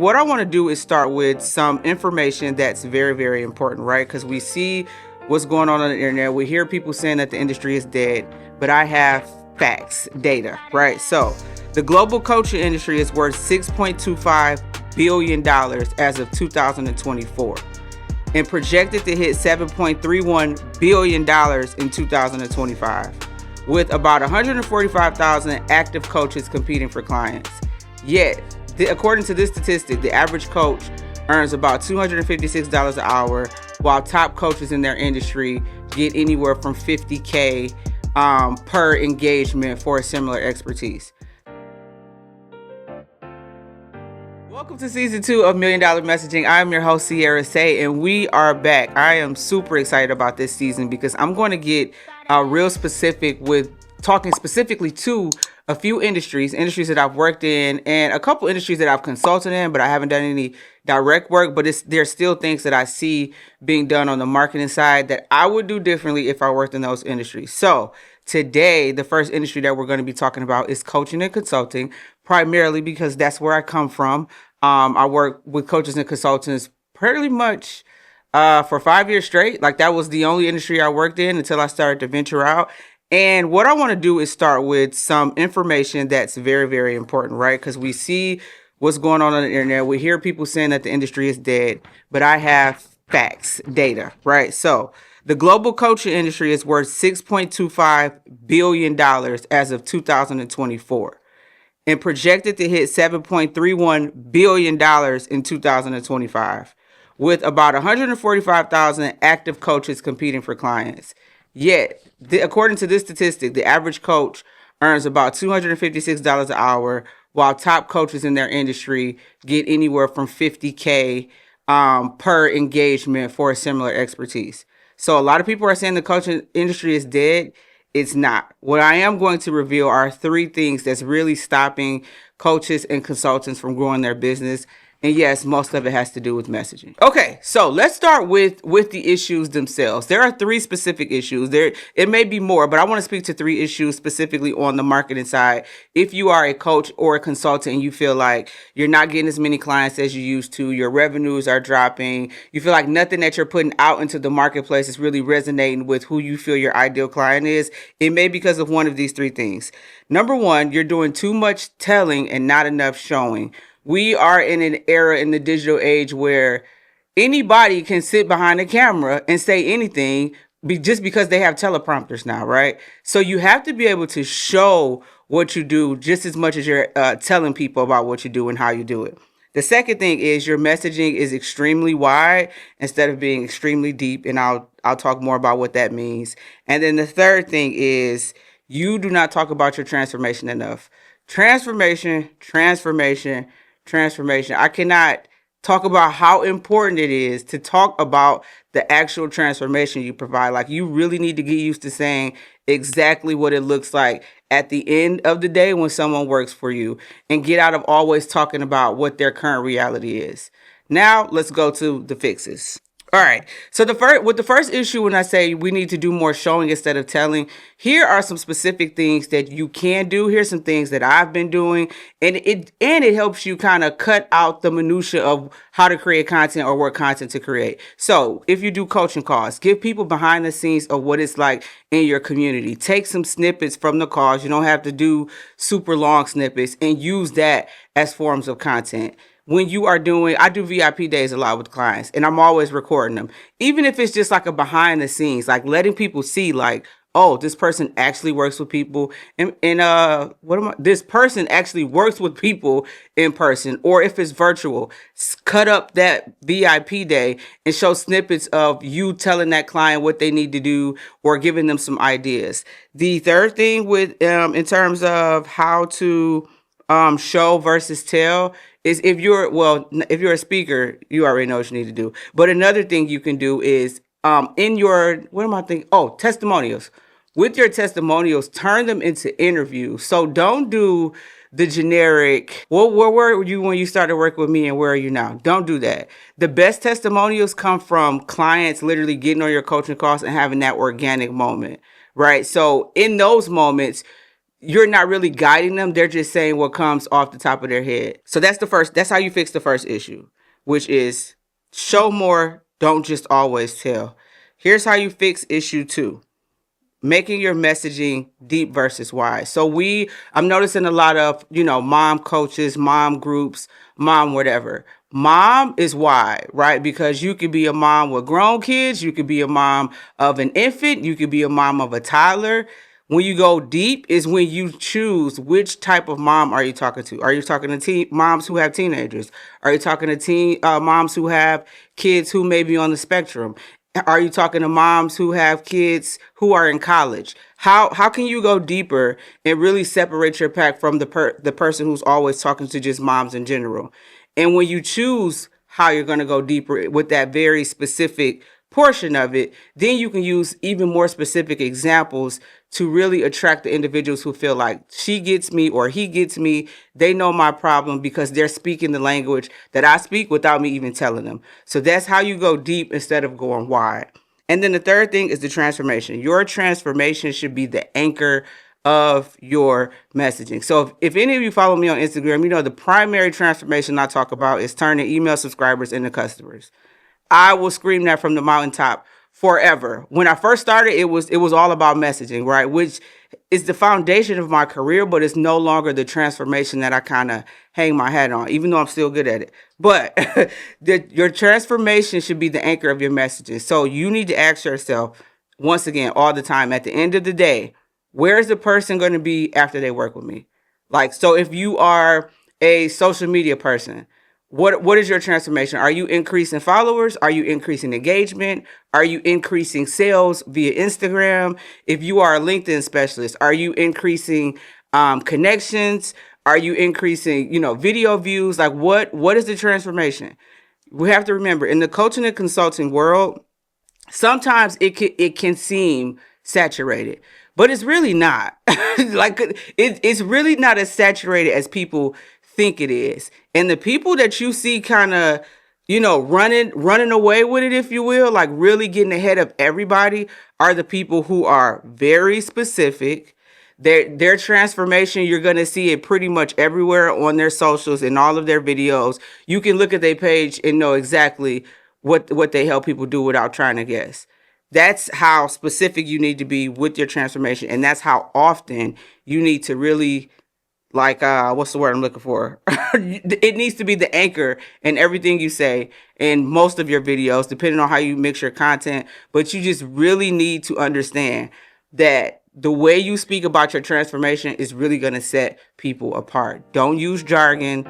what I want to do is start with some information that's very, very important, right? Because we see what's going on the internet. We hear people saying that the industry is dead, but I have facts, data, right? So the global coaching industry is worth $6.25 billion as of 2024 and projected to hit $7.31 billion in 2025, with about 145,000 active coaches competing for clients. Yet, according to this statistic, the average coach earns about $256 an hour, while top coaches in their industry get anywhere from $50K per engagement for a similar expertise. Welcome to season 2 of $1 Million Messaging. I'm your host, Sierra Say, and we are back. I am super excited about this season because I'm going to get real specific with talking specifically to a few industries that I've worked in, and a couple industries that I've consulted in, but I haven't done any direct work. But there's still things that I see being done on the marketing side that I would do differently if I worked in those industries. So today, the first industry that we're going to be talking about is coaching and consulting, primarily because that's where I come from. I work with coaches and consultants pretty much for 5 years straight. Like, that was the only industry I worked in until I started to venture out. And what I want to do is start with some information that's very, very important, right? Because we see what's going on the internet. We hear people saying that the industry is dead, but I have facts, data, right? So the global coaching industry is worth $6.25 billion as of 2024 and projected to hit $7.31 billion in 2025, with about 145,000 active coaches competing for clients. Yet, according to this statistic, the average coach earns about $256 an hour, while top coaches in their industry get anywhere from $50K per engagement for a similar expertise. So a lot of people are saying the coaching industry is dead. It's not. What I am going to reveal are 3 things that's really stopping coaches and consultants from growing their business. And yes, most of it has to do with messaging. Okay, so let's start with the issues themselves. There are 3 specific issues. It may be more, but I want to speak to 3 issues specifically on the marketing side. If you are a coach or a consultant and you feel like you're not getting as many clients as you used to, your revenues are dropping, you feel like nothing that you're putting out into the marketplace is really resonating with who you feel your ideal client is, it may be because of one of these 3 things. Number 1, you're doing too much telling and not enough showing. We are in an era in the digital age where anybody can sit behind a camera and say anything just because they have teleprompters now, right? So you have to be able to show what you do just as much as you're telling people about what you do and how you do it. The second thing is your messaging is extremely wide instead of being extremely deep, and I'll talk more about what that means. And then the third thing is you do not talk about your transformation enough. Transformation. I cannot talk about how important it is to talk about the actual transformation you provide. Like, you really need to get used to saying exactly what it looks like at the end of the day when someone works for you, and get out of always talking about what their current reality is. Now, let's go to the fixes. All right. So the first issue, when I say we need to do more showing instead of telling, here are some specific things that you can do. Here's some things that I've been doing, and it helps you kind of cut out the minutia of how to create content or what content to create. So if you do coaching calls, give people behind the scenes of what it's like in your community. Take some snippets from the calls. You don't have to do super long snippets, and use that as forms of content. When you are I do VIP days a lot with clients, and I'm always recording them. Even if it's just like a behind the scenes, like letting people see, like, oh, this person actually works with people, and this person actually works with people in person. Or if it's virtual, cut up that VIP day and show snippets of you telling that client what they need to do or giving them some ideas. The third thing in terms of how to show versus tell is if you're a speaker, you already know what you need to do. But another thing you can do is testimonials. With your testimonials, turn them into interviews. So don't do the generic, where were you when you started working with me and where are you now? Don't do that. The best testimonials come from clients literally getting on your coaching calls and having that organic moment, right? So in those moments, you're not really guiding them. They're just saying what comes off the top of their head. So that's how you fix the first issue, which is show more, don't just always tell. Here's how you fix issue 2. Making your messaging deep versus wide. So I'm noticing a lot of, mom coaches, mom groups, mom whatever. Mom is wide, right? Because you could be a mom with grown kids. You could be a mom of an infant. You could be a mom of a toddler. When you go deep is when you choose which type of mom are you talking to. Are you talking to moms who have teenagers? Are you talking to moms who have kids who may be on the spectrum? Are you talking to moms who have kids who are in college? How can you go deeper and really separate your pack from the person who's always talking to just moms in general? And when you choose how you're going to go deeper with that very specific portion of it, then you can use even more specific examples to really attract the individuals who feel like she gets me or he gets me. They know my problem because they're speaking the language that I speak without me even telling them. So that's how you go deep instead of going wide. And then the third thing is the transformation. Your transformation should be the anchor of your messaging. So if any of you follow me on Instagram, the primary transformation I talk about is turning email subscribers into customers. I will scream that from the mountaintop forever. When I first started, it was all about messaging, right? Which is the foundation of my career, but it's no longer the transformation that I kind of hang my hat on, even though I'm still good at it. But your transformation should be the anchor of your messages. So you need to ask yourself, once again, all the time, at the end of the day, where is the person going to be after they work with me? Like, so if you are a social media person, what is your transformation? Are you increasing followers? Are you increasing engagement? Are you increasing sales via Instagram? If you are a LinkedIn specialist, are you increasing connections? Are you increasing, video views? Like what is the transformation? We have to remember, in the coaching and consulting world, sometimes it can seem saturated, but it's really not. Like it's really not as saturated as people think it is. And the people that you see kind of, running away with it, if you will, like really getting ahead of everybody, are the people who are very specific. Their transformation, you're going to see it pretty much everywhere on their socials and all of their videos. You can look at their page and know exactly what they help people do without trying to guess. That's how specific you need to be with your transformation. And that's how often you need to really, what's the word I'm looking for? It needs to be the anchor in everything you say in most of your videos, depending on how you mix your content. But you just really need to understand that the way you speak about your transformation is really going to set people apart. Don't use jargon.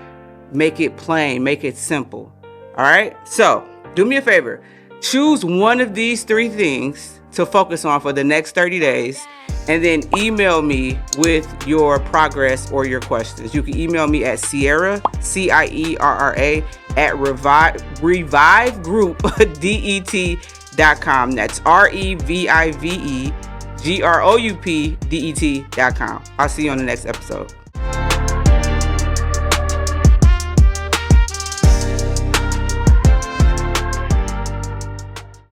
Make it plain. Make it simple. All right? So do me a favor. Choose one of these 3 things to focus on for the next 30 days. And then email me with your progress or your questions. You can email me at Cierra, Cierra, at revivegroup.com. That's REVIVEGROUPDET.com. I'll see you on the next episode.